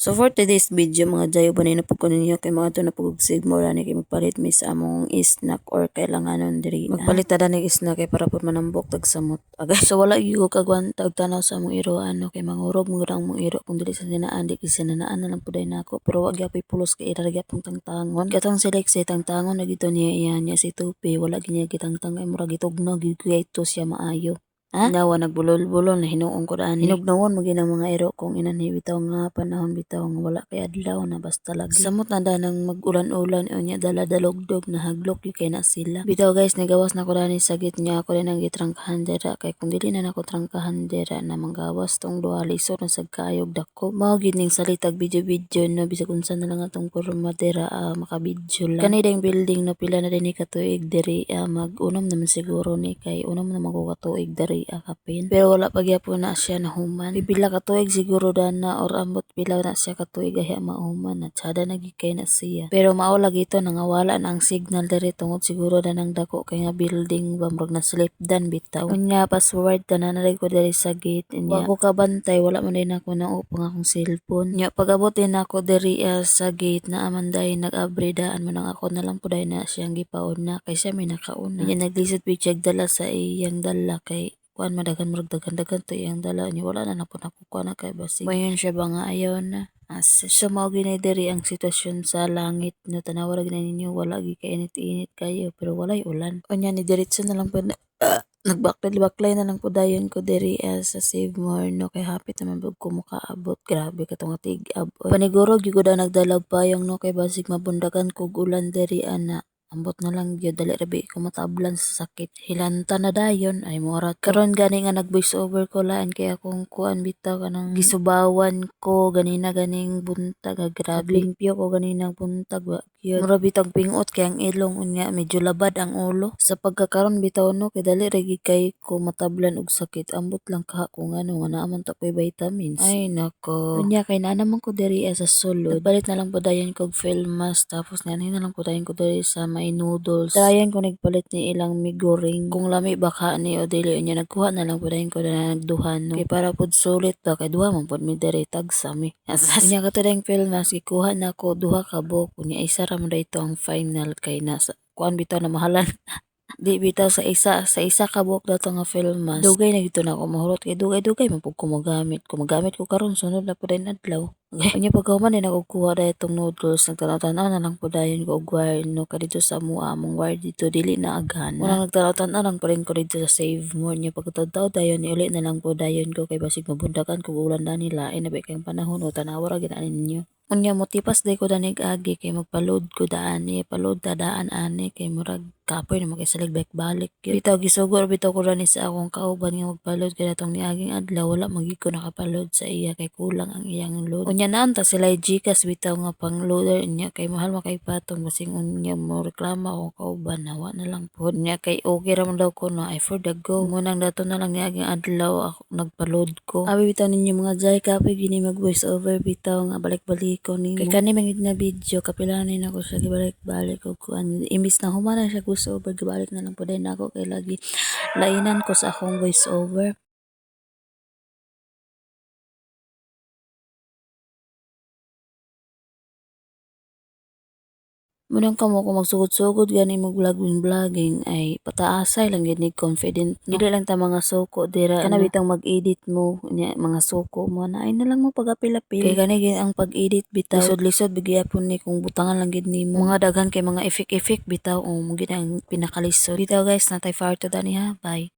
So for today's video mga jayo ba na po ko ninyo kay mga to na pag-sig mo rani kay magpalit mi sa among snack or kailanganon diri. Magpalit ta danig snack kay para pud manambok tag samot. Agay so wala gyud ko kagwan tag tanaw sa among iroan no kay mangurog mo ang mong iro kung dili sa sinaan di kasi sinanaan na lang puday nako pero wag gyapay pulos kay ira gyapon tangtangon. Katong select sa tangtangon na gito niya iyan niya si Tupi wala ginya gitangtang kay murag gitugno gyud kay ito siya maayo. Nawa nagbulol-bulol na hinuong ko daan. Hinugnawan mo ginang mga ero kung inani bitaw nga panahon bitaw nga wala kay adlaw na basta lagi. Samot na danang mag-ulan-ulan o niya dala-dalogdog na haglok yung kay na sila. Bitaw guys nagawas na ko dani sa git niya ako rin ang gitrangkahan dira kay kung dili na nako trangkahan dira na manggawas tong duha lisod na sagkayog dako. Mao gid ning salitag video-video no bisag unsa na lang atong porma dira makabidyo lang. Kani ding building no pila na din ni katuig diri mag-unom naman siguro ni kay unom na magkatuig diri akapin. Pero wala pa gyapon na siya nahuman. Pipila ka tuig siguro dana or ambot pila na siya ka tuig ay mauman at sada nagikay na siya. Pero mao lagi ito nangawala na ang signal diri tungod siguro danang dako kay nga building bamrog na slip dan bitaw. Unya password tanan na ko diri sa gate niya. Wag ko kabantay wala man din ako na upang akong cellphone. Nya pag-abot din ako diri sa gate na amanday nag-abredaan man ang ako na lang puday na siyang gipaon na kay siya may nakauna. Nya naglisod picture dala sa iyang dala kay kuan madagan murag dagan-dagan to iyang dala niya wala na napon ako kuan na kay basig mayon siya ba nga ayaw na so mao ginay diri ang sitwasyon sa langit no tanawa ra ninyo wala gi kay init-init kayo pero walay ulan unya ni diretso na lang pud nagbaklay na lang po dayon ko diri sa Save More no kay hapit naman bug ko makaabot grabe katong tig-ab paniguro gyud ko nagdalag payong no kay basig mabundagan kog ulan diri ana ambot na lang gyud dali rabi ko matablan sa sakit hilanta na dayon ay morat karon gani nga nag voice over ko laan kay akong kuan bitaw kanang gisubawan ko ganina ganing buntag grabe limpyo ko ganinang buntag wa gyud mura bitag pingot kay ang ilong unya medyo labad ang ulo sa pagkakaron bitaw no kay dali ra gid kay ko matablan og sakit ambot lang ka kung ano nga naaman ta koy vitamins ay nako unya kay naa naman ko diri sa sulod balit na lang po dayon kog Filmas tapos na lang po dayon ko diri sa may noodles dayon ko nagpalit ni ilang miguring kung lami baka ni o dili unya nagkuha na lang po dayon ko na nagduhan no kay para pud sulit ba kay duha man pud mi diri tagsami unya kato dayong Filmas gikuha na ko duha ka buok unya isa ra man dayto ang final kay nasa kuan bitaw na mahalan di bitaw sa isa ka buok dato nga Filmas dugay na gito na ako mahurot kay dugay man pud ko magamit ko karon sunod na pud adlaw unya pagkahuman din ako kuha dahil itong noodles nagtanaw-tanaw na lang po dayon ko og wire no kadito sa mua among wire dito dili na aghan unang nagtanaw-tanaw lang pa rin ko dito sa Save More nya pagkataw dayon ni uli na lang po dayon ko kay basig mabundakan ko ulan na nila ay nabi kayong panahon o tanawa ra gid ninyo unya motipas day ko danig agi kay magpa-load ko daan ni pa-load ta daan ani kay murag kapoy na magkasalig balik bitaw gisugor bitaw ko rani sa akong kauban nga magpa-load kay datong niaging adlaw wala magi ko nakapa-load sa iya kay kulang ang iyang load unya naanta sila Gcash bitaw nga pang loader niya kay mahal makay patong basing unya mo reklama akong kauban nawa na lang pod niya kay okay ra man daw ko no I for the go munang dato na lang niaging adlaw ako nagpa-load ko abi bitaw ninyo mga jay kapoy gini mag voice over bitaw nga balik-balik ko nimo kay kani mangit na video kapilanin ako siya gibalik-balik ko kuan imbis na humana siya voice over gibalik na lang po din ako kay lagi lainan ko sa akong voice over. Munang kamo kung magsugod-sugod gani mo vlogging ay pataasay lang gid ni confident no? Dili lang ta mga suko dira kana bitang mag-edit mo nya mga suko mo na ay na lang mo pag-apil-apil kay gani gid ang pag-edit bitaw lisod-lisod bigyapon ni kung butangan lang gid nimo mga daghan kay mga effect bitaw mo gid ang pinakalisod bitaw guys natay far to dani ha bye.